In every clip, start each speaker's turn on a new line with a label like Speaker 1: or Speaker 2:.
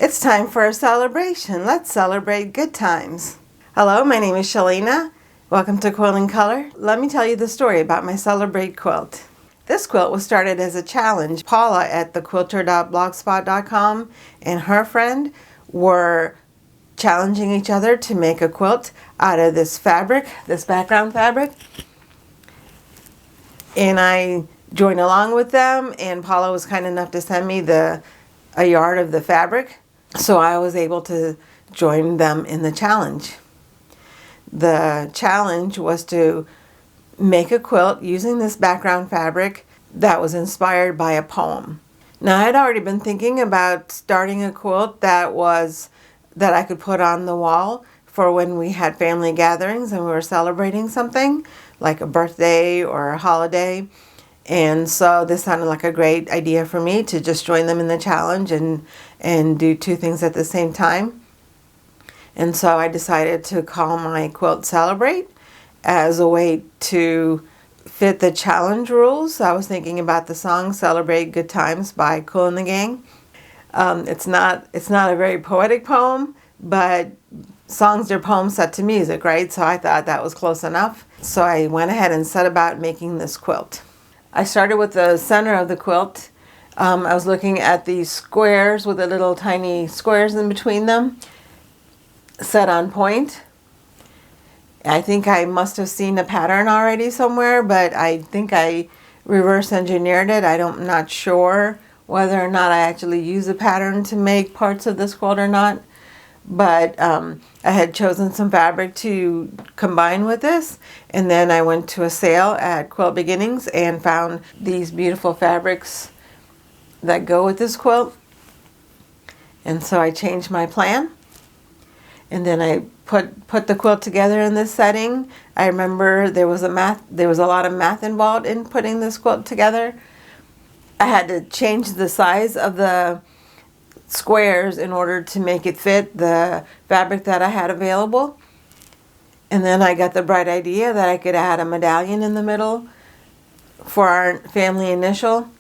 Speaker 1: It's time for a celebration. Let's celebrate good times. Hello, my name is Shalina. Welcome to Quilt in Color. Let me tell you the story about my Celebrate quilt. This quilt was started as a challenge. Paula at thequilter.blogspot.com and her friend were challenging each other to make a quilt out of this fabric, this background fabric. And I joined along with them, and Paula was kind enough to send me a yard of the fabric. So I was able to join them in the challenge. The challenge was to make a quilt using this background fabric that was inspired by a poem. Now, I'd already been thinking about starting a quilt that I could put on the wall for when we had family gatherings and we were celebrating something like a birthday or a holiday. And so this sounded like a great idea for me to just join them in the challenge and do two things at the same time. And so I decided to call my quilt Celebrate as a way to fit the challenge rules. I was thinking about the song Celebrate Good Times by Kool and the Gang. It's not a very poetic poem, but songs are poems set to music, right? So I thought that was close enough. So I went ahead and set about making this quilt. I started with the center of the quilt. I was looking at these squares with the little tiny squares in between them, set on point. I think I must have seen a pattern already somewhere, but I think I reverse engineered it. I'm not sure whether or not I actually use a pattern to make parts of this quilt or not. But I had chosen some fabric to combine with this, and then I went to a sale at Quilt Beginnings and found these beautiful fabrics that go with this quilt. And so I changed my plan, and then I put the quilt together in this setting. I remember there was a lot of math involved in putting this quilt together. I had to change the size of the squares in order to make it fit the fabric that I had available. And then I got the bright idea that I could add a medallion in the middle for our family initial.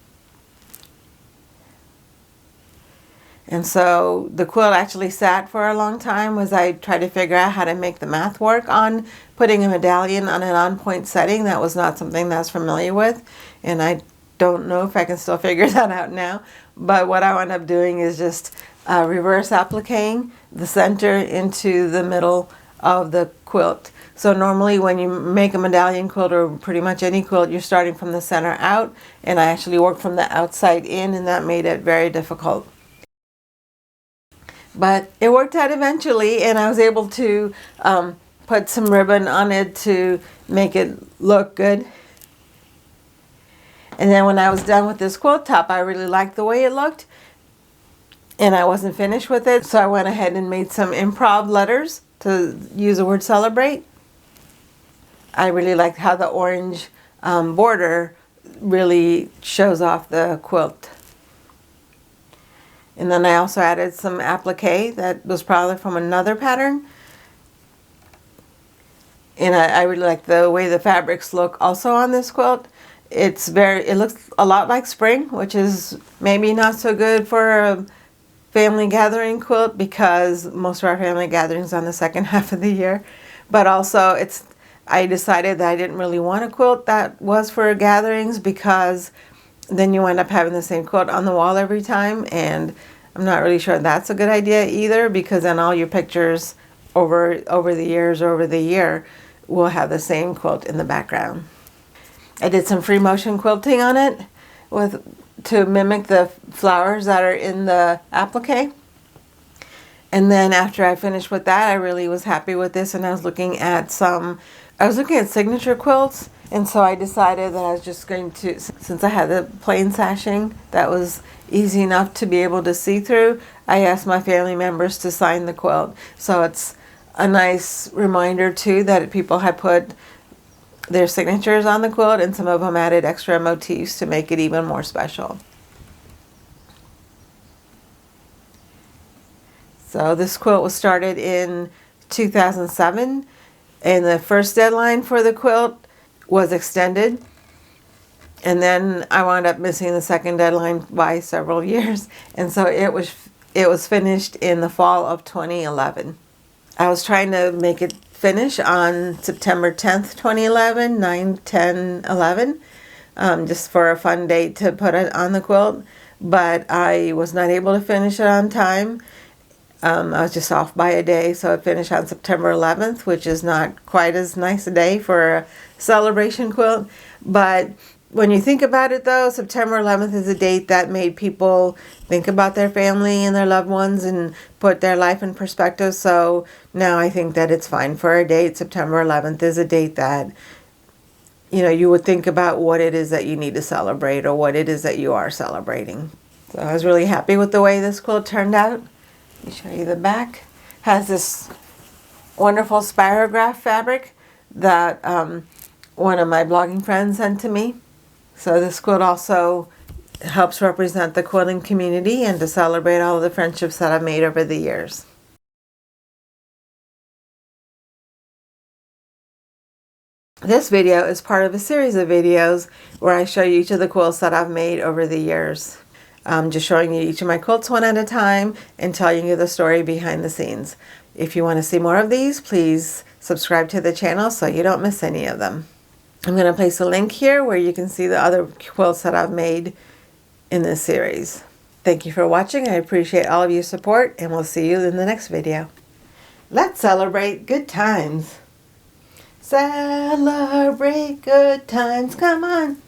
Speaker 1: And so the quilt actually sat for a long time as I tried to figure out how to make the math work on putting a medallion on an on-point setting. That was not something that I was familiar with, and I don't know if I can still figure that out now. But what I wound up doing is just reverse appliquing the center into the middle of the quilt. So normally when you make a medallion quilt or pretty much any quilt, you're starting from the center out, and I actually worked from the outside in, and that made it very difficult. But it worked out eventually, and I was able to put some ribbon on it to make it look good. And then when I was done with this quilt top, I really liked the way it looked, and I wasn't finished with it. So I went ahead and made some improv letters to use the word celebrate. I really liked how the orange border really shows off the quilt. And then I also added some applique that was probably from another pattern. And I really like the way the fabrics look also on this quilt. It looks a lot like spring, which is maybe not so good for a family gathering quilt because most of our family gatherings on the second half of the year. But also I decided that I didn't really want a quilt that was for gatherings because then you end up having the same quilt on the wall every time, and I'm not really sure that's a good idea either, because then all your pictures over the year will have the same quilt in the background. I did some free motion quilting on it to mimic the flowers that are in the applique. And then after I finished with that, I really was happy with this, and I was looking at signature quilts, and so I decided that I was just going to, since I had the plain sashing that was easy enough to be able to see through, I asked my family members to sign the quilt. So it's a nice reminder too that people had put their signatures on the quilt, and some of them added extra motifs to make it even more special. So this quilt was started in 2007, and the first deadline for the quilt was extended, and then I wound up missing the second deadline by several years, and so it was It was finished in the fall of 2011. I was trying to make it finish on September 10th, 2011, 9/10/11, just for a fun date to put it on the quilt. But I was not able to finish it on time. I was just off by a day, so it finished on September 11th, which is not quite as nice a day for a celebration quilt. But when you think about it, though, September 11th is a date that made people think about their family and their loved ones and put their life in perspective. So now I think that it's fine for a date. September 11th is a date that, you know, you would think about what it is that you need to celebrate or what it is that you are celebrating. So I was really happy with the way this quilt turned out. Let me show you the back. Has this wonderful spirograph fabric that one of my blogging friends sent to me. So this quilt also helps represent the quilting community and to celebrate all of the friendships that I've made over the years. This video is part of a series of videos where I show you each of the quilts that I've made over the years. Just showing you each of my quilts one at a time and telling you the story behind the scenes. If you want to see more of these, please subscribe to the channel so you don't miss any of them. I'm going to place a link here where you can see the other quilts that I've made in this series. Thank you for watching. I appreciate all of your support, and we'll see you in the next video. Let's celebrate good times. Celebrate good times. Come on.